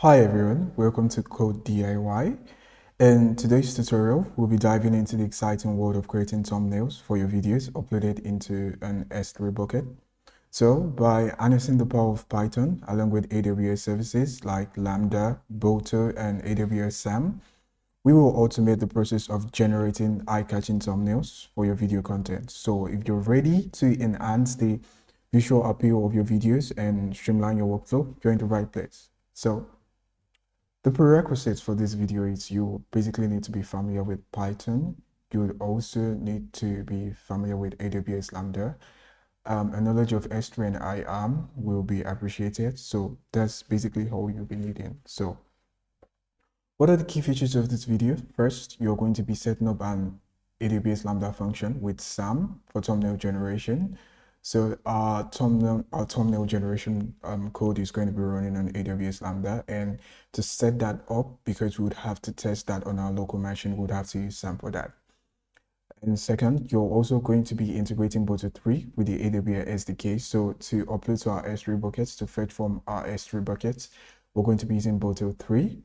Hi everyone, welcome to Code DIY. In today's tutorial, we'll be diving into the exciting world of creating thumbnails for your videos uploaded into an S3 bucket. So by harnessing the power of Python along with AWS services like Lambda, Boto, and AWS SAM, we will automate the process of generating eye-catching thumbnails for your video content. So if you're ready to enhance the visual appeal of your videos and streamline your workflow, you're in the right place. So the prerequisites for this video is you basically need to be familiar with Python. You would also need to be familiar with AWS Lambda. A knowledge of S3 and IAM will be appreciated. So that's basically all you'll be needing. So what are the key features of this video? First, you're going to be setting up an AWS Lambda function with SAM for thumbnail generation. So our thumbnail generation code is going to be running on AWS Lambda, and to set that up, because we would have to test that on our local machine, we would have to use SAM for that. And second, you're also going to be integrating Boto 3 with the AWS SDK. So to upload to our S3 buckets, to fetch from our S3 buckets, we're going to be using Boto 3.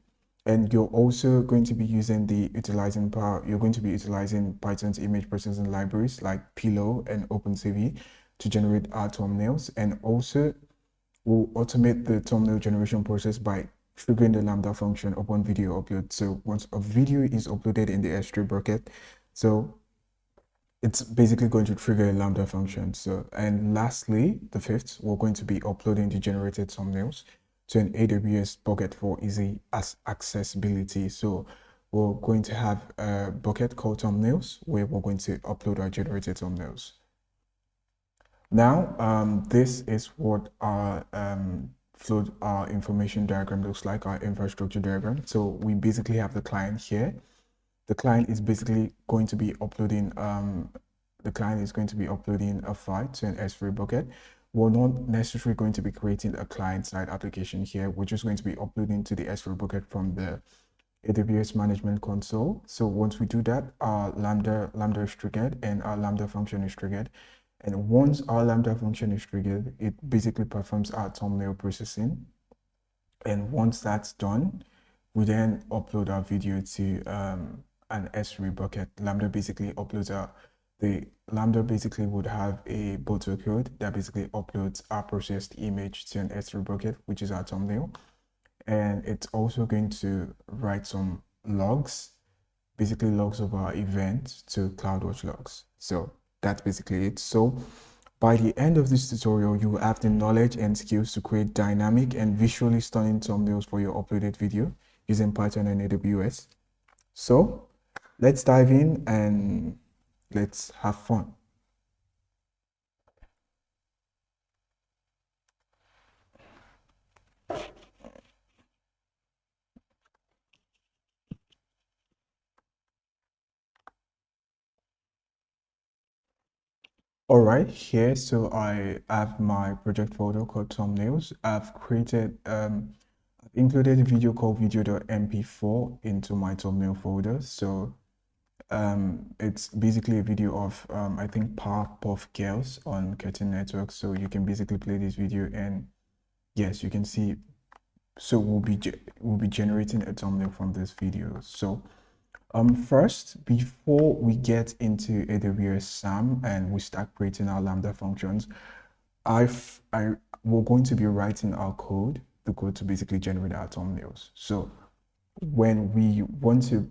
And you're also going to be using you're going to be utilizing Python's image processing libraries like Pillow and OpenCV to generate our thumbnails. And also we'll automate the thumbnail generation process by triggering the Lambda function upon video upload. So once a video is uploaded in the S3 bucket, so it's basically going to trigger a Lambda function. So, and lastly, the fifth, we're going to be uploading the generated thumbnails to an AWS bucket for easy accessibility. So we're going to have a bucket called thumbnails where we're going to upload our generated thumbnails. Now, this is what our our information diagram looks like, our infrastructure diagram. So we basically have the client here. The client is basically going to be uploading a file to an S3 bucket. We're not necessarily going to be creating a client-side application here. We're just going to be uploading to the S3 bucket from the AWS management console. So once we do that, our Lambda is triggered and our Lambda function is triggered. And once our Lambda function is triggered, it basically performs our thumbnail processing. And once that's done, we then upload our video to an S3 bucket. Lambda basically would have a Boto code that basically uploads our processed image to an S3 bucket, which is our thumbnail. And it's also going to write some logs, basically logs of our event to CloudWatch logs. So that's basically it. So by the end of this tutorial, you will have the knowledge and skills to create dynamic and visually stunning thumbnails for your uploaded video using Python and AWS. So let's dive in and let's have fun. All right, here, so I have my project folder called thumbnails. I've included a video called video.mp4 into my thumbnail folder. So it's basically a video of I think Powerpuff Girls on Cartoon Network. So you can basically play this video and yes, you can see. So we'll be generating a thumbnail from this video. So first, before we get into AWS SAM and we start creating our Lambda functions, we're going to be writing our code, the code to basically generate our thumbnails. So when we want to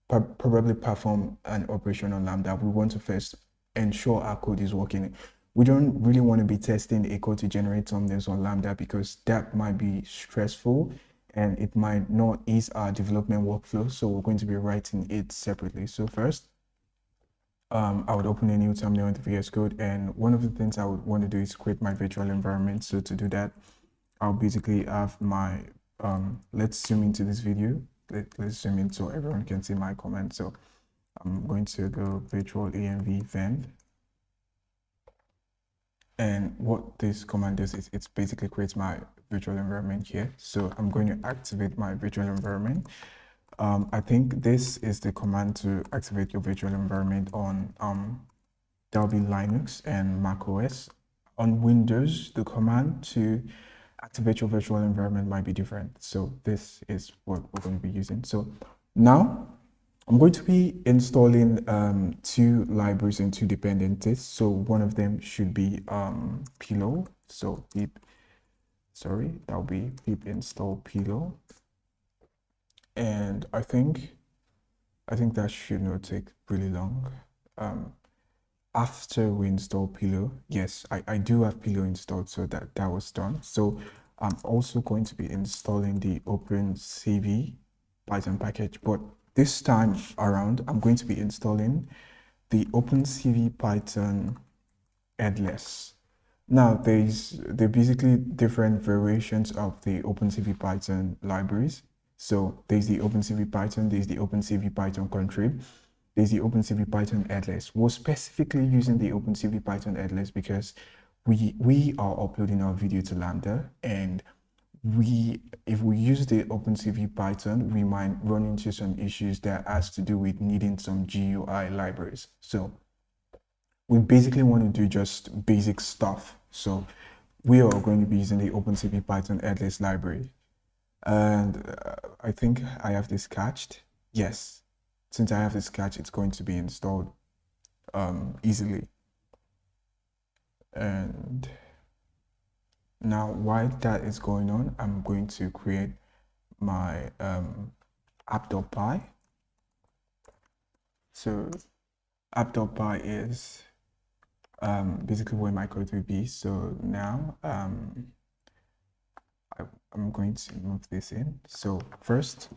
probably perform an operation on Lambda, we want to first ensure our code is working. We don't really want to be testing a code to generate thumbnails on Lambda because that might be stressful and it might not ease our development workflow. So we're going to be writing it separately. So first, I would open a new terminal in the VS Code. And one of the things I would want to do is create my virtual environment. So to do that, I'll basically have my, let's zoom into this video. Let's zoom in so everyone can see my command. So I'm going to go virtual env vend. And what this command does is it basically creates my virtual environment here. So I'm going to activate my virtual environment. I think this is the command to activate your virtual environment on that'll be Linux and Mac OS. On Windows, the command to activate virtual environment might be different. So this is what we're going to be using. So now I'm going to be installing two libraries and two dependencies. So one of them should be Pillow. So that'll be pip install Pillow. And I think that should not take really long. After we install Pillow, yes, I do have Pillow installed, so that was done. So I'm also going to be installing the OpenCV Python package, but this time around, I'm going to be installing the OpenCV Python headless. Now, there are basically different variations of the OpenCV Python libraries. So there's the OpenCV Python, there's the OpenCV Python contrib, there's the OpenCV Python headless. We're specifically using the OpenCV Python headless because we are uploading our video to Lambda, and if we use the OpenCV Python, we might run into some issues that has to do with needing some GUI libraries. So we basically want to do just basic stuff. So we are going to be using the OpenCV Python headless library. And I think I have this cached. Yes, since I have this cache, it's going to be installed easily. And now while that is going on, I'm going to create my app.py. So app.py is basically where my code will be. So now I'm going to move this in. So first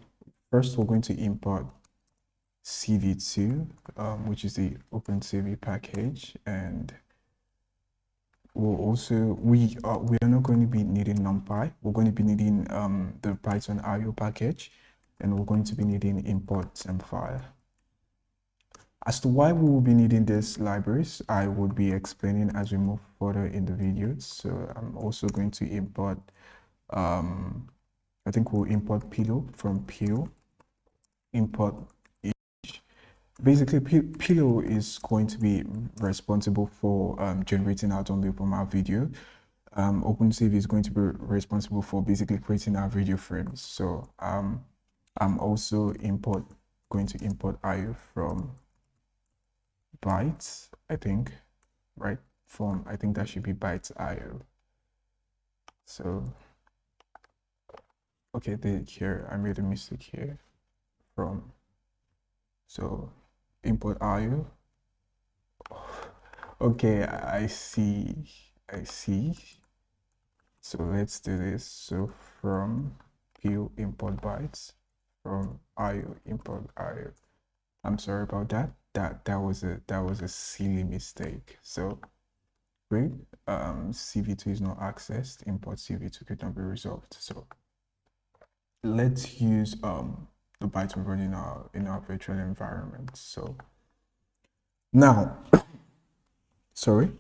we're going to import CV2, which is the OpenCV package, and we'll also we are not going to be needing NumPy. We're going to be needing the Python IO package, and we're going to be needing import SAM file. As to why we will be needing these libraries, I would be explaining as we move further in the video. So I'm also going to import I think we'll import Pillow from Pillow, import each. Basically, Pillow is going to be responsible for generating our download from our video. OpenCV is going to be responsible for basically creating our video frames. So I'm also going to import IO from bytes, I think, right? I think that should be bytes IO. So okay, here I made a mistake here so import IO. Okay, I see. So let's do this. So from P import bytes, from IO import IO. I'm sorry about that. That was a silly mistake. So great. CV2 is not accessed. Import CV2 could not be resolved. So let's use the Python run in our virtual environment. So now, sorry.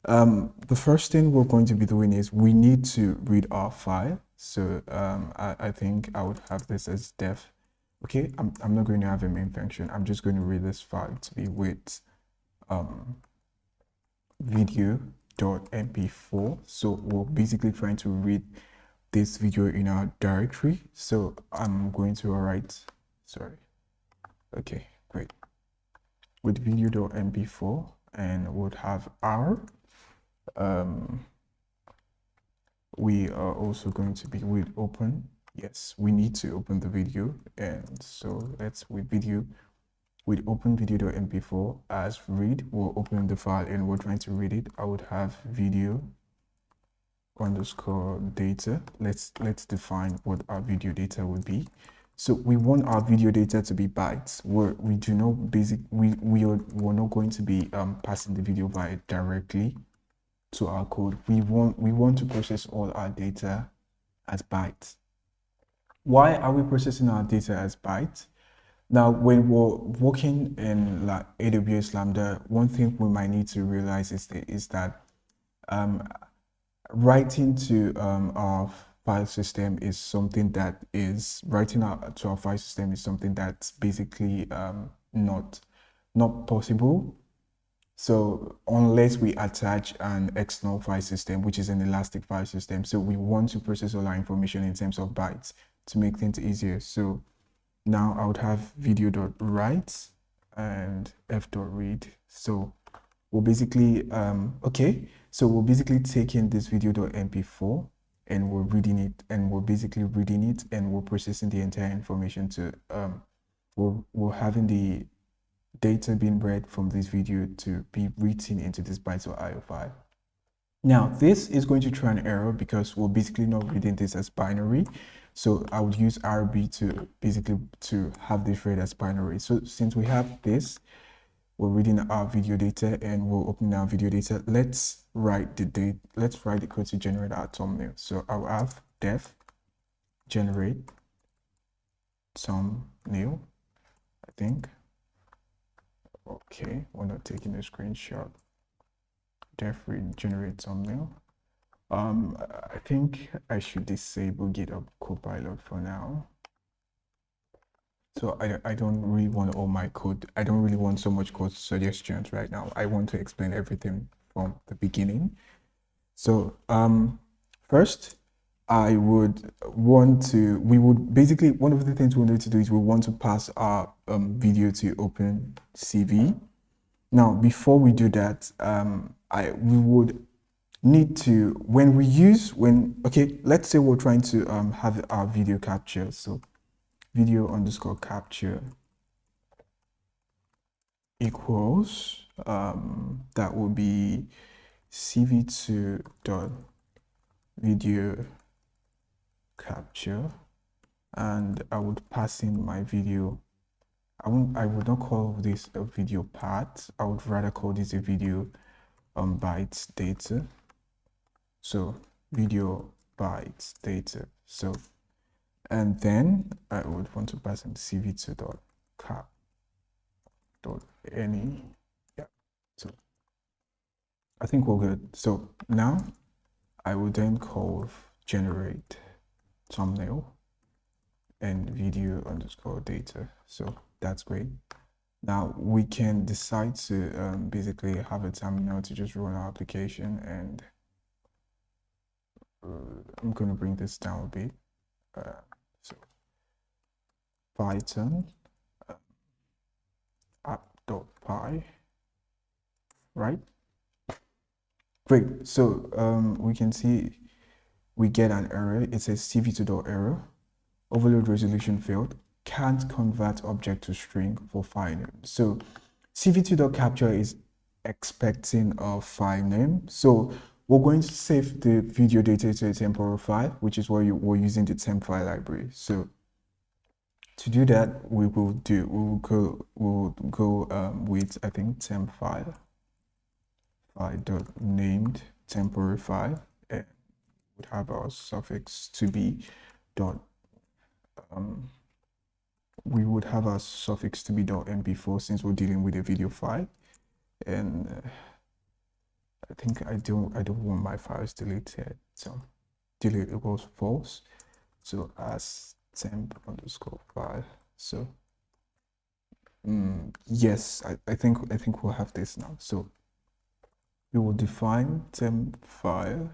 The first thing we're going to be doing is we need to read our file. So I think I would have this as def. Okay, I'm not going to have a main function. I'm just going to read this file to be with video.mp4. So we're basically trying to read this video in our directory. So I'm going to write, sorry. Okay, great. With video.mp4, and would have R. We are also going to be with open. Yes, we need to open the video, and so let's with open video.mp4 as read. We're opening the file and we're trying to read it. I would have video underscore data. Let's define what our video data would be. So we want our video data to be bytes. We're not going to be passing the video byte directly to our code. We want to process all our data as bytes. Why are we processing our data as bytes? Now, when we're working in AWS Lambda, one thing we might need to realize is that writing to our file system is something that is basically not possible. So unless we attach an external file system, which is an elastic file system, so we want to process all our information in terms of bytes to make things easier. So now I would have video.write and f.read. So we'll basically so we'll basically take in this video.mp4 and we're reading it, and we're basically reading it, and we're processing the entire information to we're having the data being read from this video to be written into this bytes or IO file. Now this is going to throw an error because we're basically not reading this as binary. So I would use RB to basically to have this read as binary. So since we have this, we're reading our video data and we're opening our video data. Let's write the code to generate our thumbnail. So I'll have def generate thumbnail, I think. Okay, we're not taking a screenshot. Def read generate thumbnail. I think I should disable GitHub Copilot for now. So I don't really want all my code. I don't really want so much code suggestions right now. I want to explain everything from the beginning. So first, we would basically, one of the things we need to do is we want to pass our video to OpenCV. Now, before we do that, we would need to, let's say we're trying to have our video capture. So video_capture equals, that will be cv2.video capture, and I would pass in my video. I would not call this a video part. I would rather call this a video bytes data. So video bytes data. So, and then I would want to pass in cv2.cap.any. Yeah. So I think we're good. So now I will then call generate thumbnail and video_data. So that's great. Now we can decide to basically have a terminal to just run our application, and I'm going to bring this down a bit. So Python app.py, right? Great. So we can see we get an error. It says cv2.error, overload resolution failed, can't convert object to string for file name. So cv2.capture is expecting a file name. So we're going to save the video data to a temporal file, which is why we're using the temp file library. So to do that, we'll go with, I think, temp file named temporary file, and would have our suffix to be dot we would have our suffix to be .mp4 since we're dealing with a video file, and I think I don't want my files deleted, so delete equals false. So as temp_file. So yes, I think we'll have this now. So we will define temp file.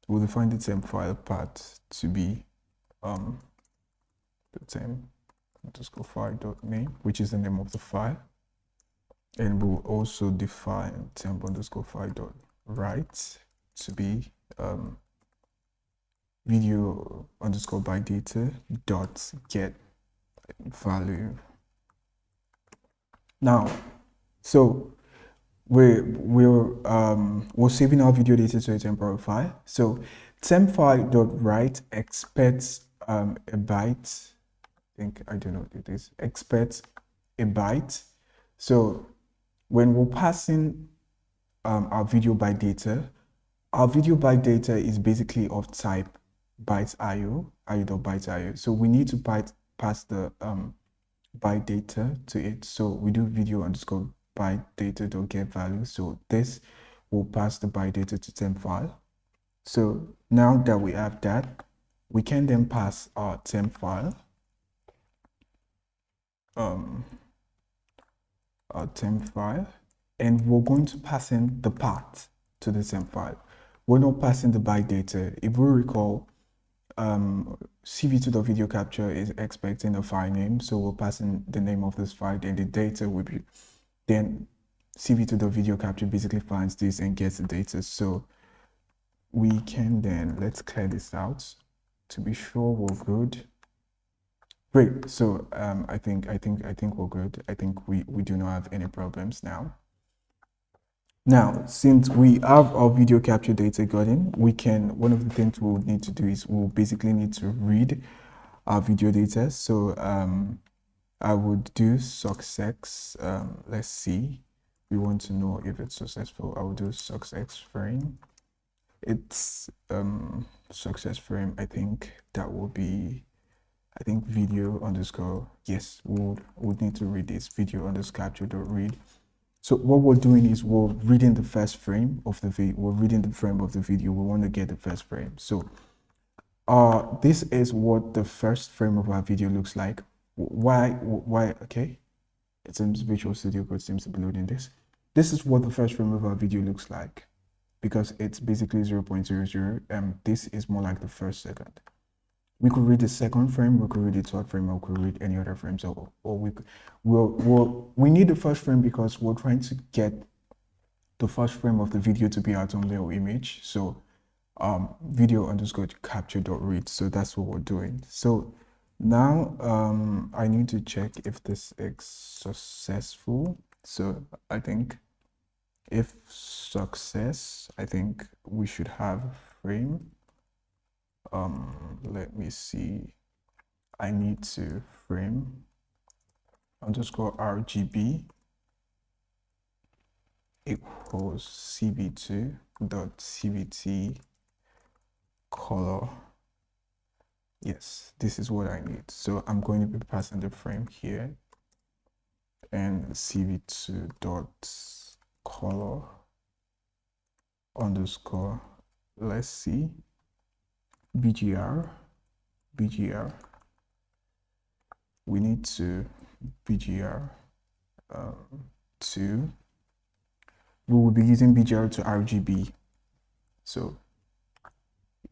We'll define the temp file path to be the temp_file.name, which is the name of the file, and we'll also define temp_file.write to be video_bytedata.get value. Now, so we're saving our video data to a temporal file. So temp file.write expects a byte. I think I don't know what it is. Expects a byte. So when we're passing our video byte data, our video byte data is basically of type bytes IO, IO.bytes.io. So we need to pass the byte data to it. So we do video_byte data.get value. So this will pass the byte data to temp file. So now that we have that, we can then pass our temp file, and we're going to pass in the path to the SAM file. We're not passing the byte data. If we recall, CV2.video capture is expecting a file name, so we'll pass in the name of this file, and the data will be, then CV2.video capture basically finds this and gets the data. So we can then, let's clear this out to be sure we're good. Great. So I think we're good. I think we do not have any problems now. Now, since we have our video capture data gotten, one of the things we'll need to do is we'll basically need to read our video data. So I would do success. Let's see. We want to know if it's successful. I will do success frame. It's success frame. I think that will be, I think video underscore. Yes, we would need to read this video underscore capture.read. So what we're doing is we're reading the first frame of the video. We're reading the frame of the video. We want to get the first frame. So this is what the first frame of our video looks like. Why, okay. It seems Visual Studio Code seems to be loading this. This is what the first frame of our video looks like because it's basically 0.00. This is more like the first second. We could read the second frame, we could read the third frame, or we could read any other frame. So, or we need the first frame because we're trying to get the first frame of the video to be our thumbnail image. So, video underscore capture.read. So that's what we're doing. So now, I need to check if this is successful. So I think if success, I think we should have a frame. Let me see. I need to frame underscore RGB equals cv2.cvt color. Yes, this is what I need. So I'm going to be passing the frame here and cv2.color underscore, let's see, bgr. We need to bgr to, we will be using bgr to RGB. So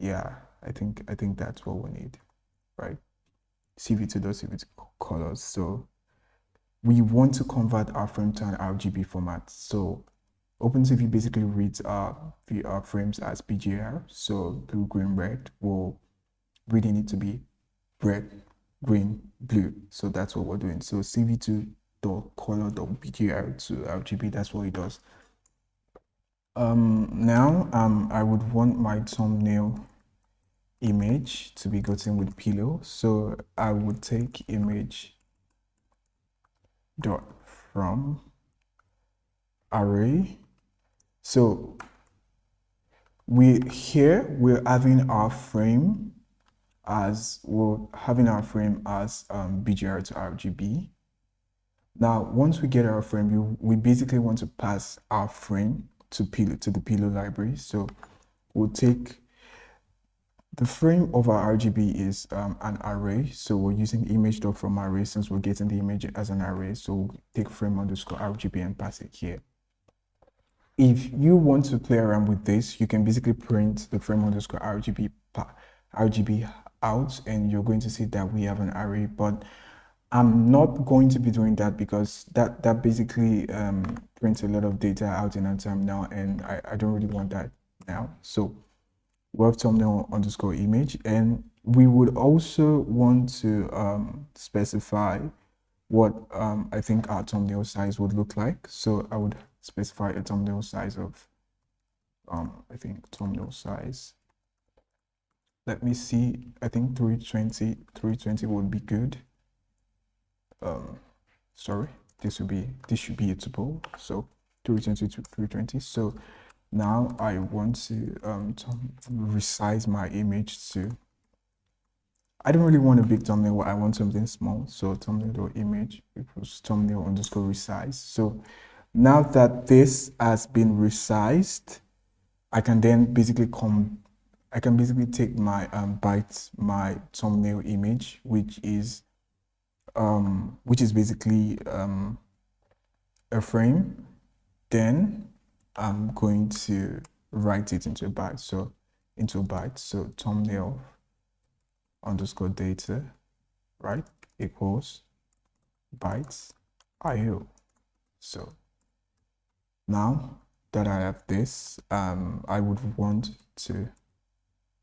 yeah, I think that's what we need, right? cv2.cvt colors. So we want to convert our frame to an RGB format. So OpenCV basically reads our frames as BGR. So blue, green, red will really need to be red, green, blue. So that's what we're doing. So cv2.color.bgr to RGB, that's what it does. Now I would want my thumbnail image to be gotten with pillow. So I would take image dot from array. So we're having our frame as BGR to RGB. Now, once we get our frame, we basically want to pass our frame to the pillow library. So we'll take the frame of our RGB is an array. So we're using image.from array since we're getting the image as an array. So we'll take frame underscore RGB and pass it here. If you want to play around with this, you can basically print the frame underscore RGB out, and you're going to see that we have an array. But I'm not going to be doing that because that basically prints a lot of data out in a terminal, and I don't really want that now. So we have thumbnail underscore image, and we would also want to specify what I think our thumbnail size would look like. So I would specify a thumbnail size of I think thumbnail size, let me see, I think 320 would be good. Sorry, this should be a tuple. So 320 to 320. So now I want to resize my image to, I don't really want a big thumbnail, I want something small. So thumbnail.image equals thumbnail underscore resize. So now that this has been resized, I can then basically take my my thumbnail image, which is basically a frame, Then I'm going to write it into a byte. So thumbnail underscore data, right, equals bytes IO. So now that I have this, I would want to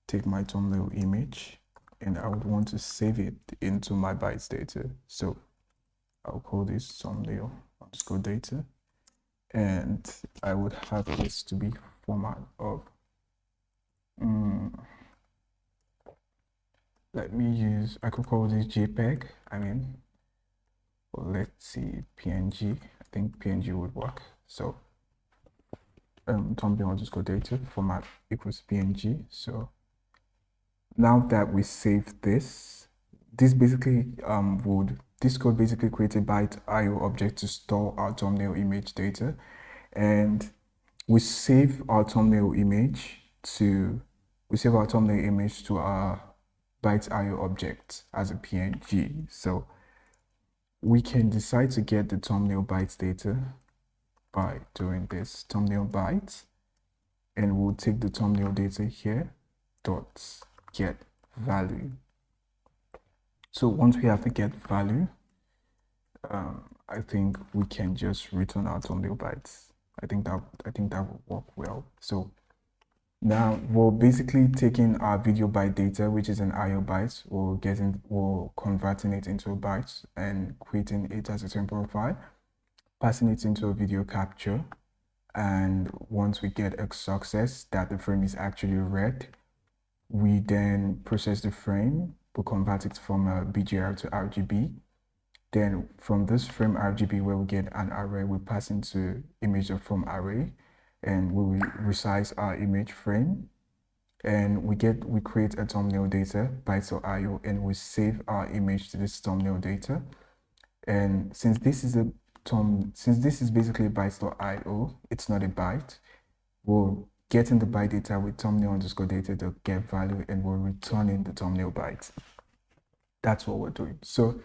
take my thumbnail image and I would want to save it into my bytes data. So I'll call this thumbnail underscore data, and I would have this to be format of I could call this JPEG. Well, let's see, PNG. I think PNG would work. So thumbnail underscore data format equals PNG. So now that we save this, this code basically creates a byte IO object to store our thumbnail image data, and we save our thumbnail image to our byte IO object as a PNG. So we can decide to get the thumbnail bytes data by doing this thumbnail bytes, and we'll take the thumbnail data here dot get value. So once we have the get value, I think we can just return our thumbnail bytes. I think that will work well. So now we're basically taking our video byte data, which is an IO bytes, we're converting it into a bytes and creating it as a temporal file, passing it into a video capture. And once we get a success that the frame is actually read, we then process the frame, we convert it from a BGR to RGB. Then from this frame RGB where we get an array, we pass into image from array, and we will resize our image frame, and we create a thumbnail data bytes.io, and we save our image to this thumbnail data. And since this is basically bytes.io, it's not a byte, we'll get in the byte data with thumbnail underscore data to get value, and we're returning the thumbnail bytes. That's what we're doing. So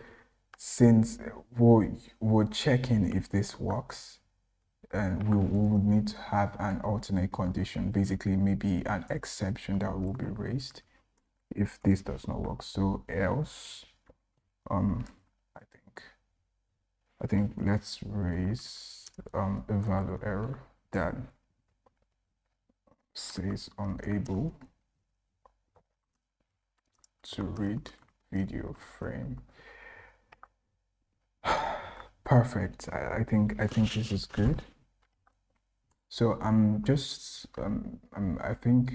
since we're checking if this works, and we would need to have an alternate condition, basically maybe an exception that will be raised if this does not work. So else, I think let's raise a value error that says unable to read video frame. Perfect. I think this is good. So I think,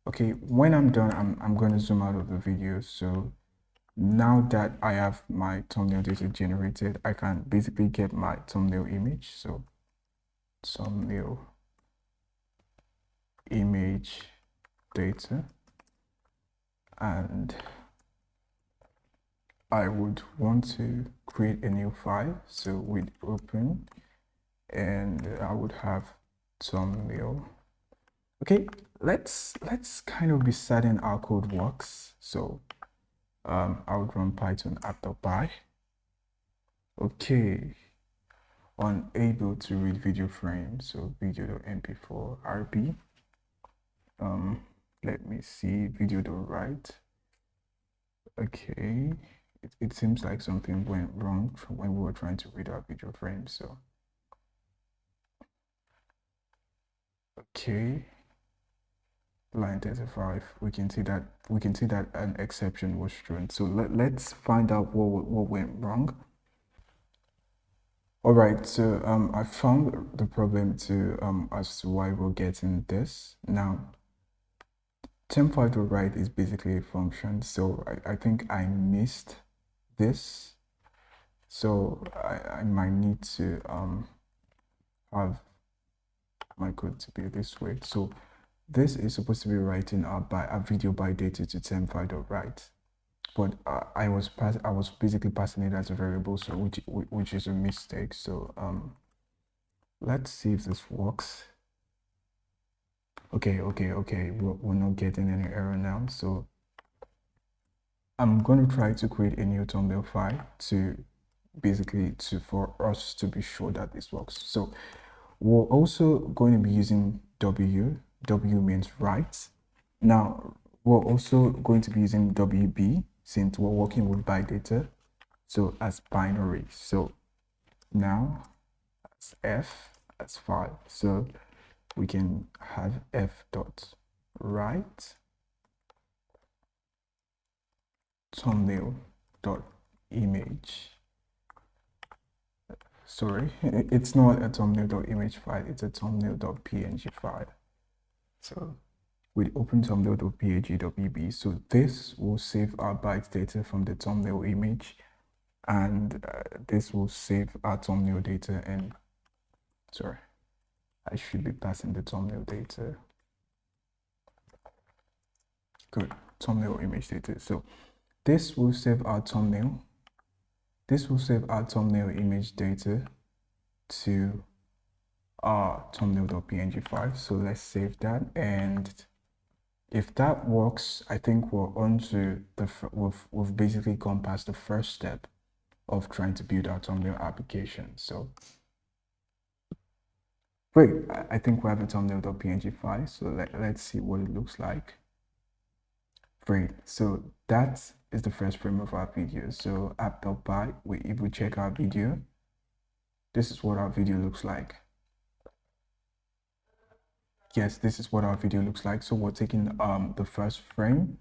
okay, when I'm done, I'm going to zoom out of the video. So now that I have my thumbnail data generated, I can basically get my thumbnail image. So thumbnail image data, and I would want to create a new file. So with open, and I would have thumbnail. Okay, let's kind of be certain our code works. So I would run Python app.py. Okay, unable to read video frame, so video.mp4 rb. Let me see, video.write. Okay, it seems like something went wrong when we were trying to read our video frame. So okay, line 35, we can see that an exception was thrown. So let's find out what went wrong. All right, so I found the problem as to why we're getting this. Now, temp5.write is basically a function, so I think I missed this. So I might need to have my code to be this way. So this is supposed to be writing a video byte data to temp5.write, but I was basically passing it as a variable, so which is a mistake. So let's see if this works. Okay, we're not getting any error now. So I'm going to try to create a new thumbnail file for us to be sure that this works. So we're also going to be using W. W means write. Now, we're also going to be using WB since we're working with byte data, so as binary. So now as F as file. So we can have F dot write thumbnail dot image. Sorry, it's not a thumbnail.image file, it's a thumbnail.png file. So we open thumbnail.png.bb. So this will save our byte data from the thumbnail image, and this will save our thumbnail data. And sorry, I should be passing the thumbnail data. Good, thumbnail image data. So this will save our thumbnail. This will save our thumbnail image data to our thumbnail.png file. So let's save that. And if that works, I think we're on to we've basically gone past the first step of trying to build our thumbnail application. So great, I think we have a thumbnail.png file. So let's see what it looks like. Great, so that is the first frame of our video. So app.py, if we check our video, this is what our video looks like. Yes, this is what our video looks like. So we're taking the first frame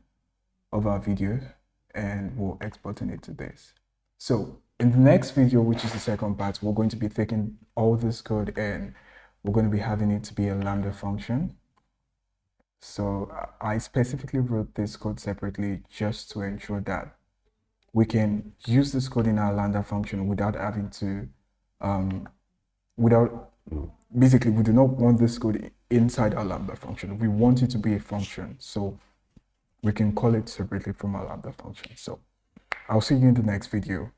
of our video and we're exporting it to this. So in the next video, which is the second part, we're going to be taking all this code and we're going to be having it to be a Lambda function. So I specifically wrote this code separately just to ensure that we can use this code in our Lambda function without having to, basically we do not want this code inside our Lambda function. We want it to be a function, so we can call it separately from our Lambda function. So I'll see you in the next video.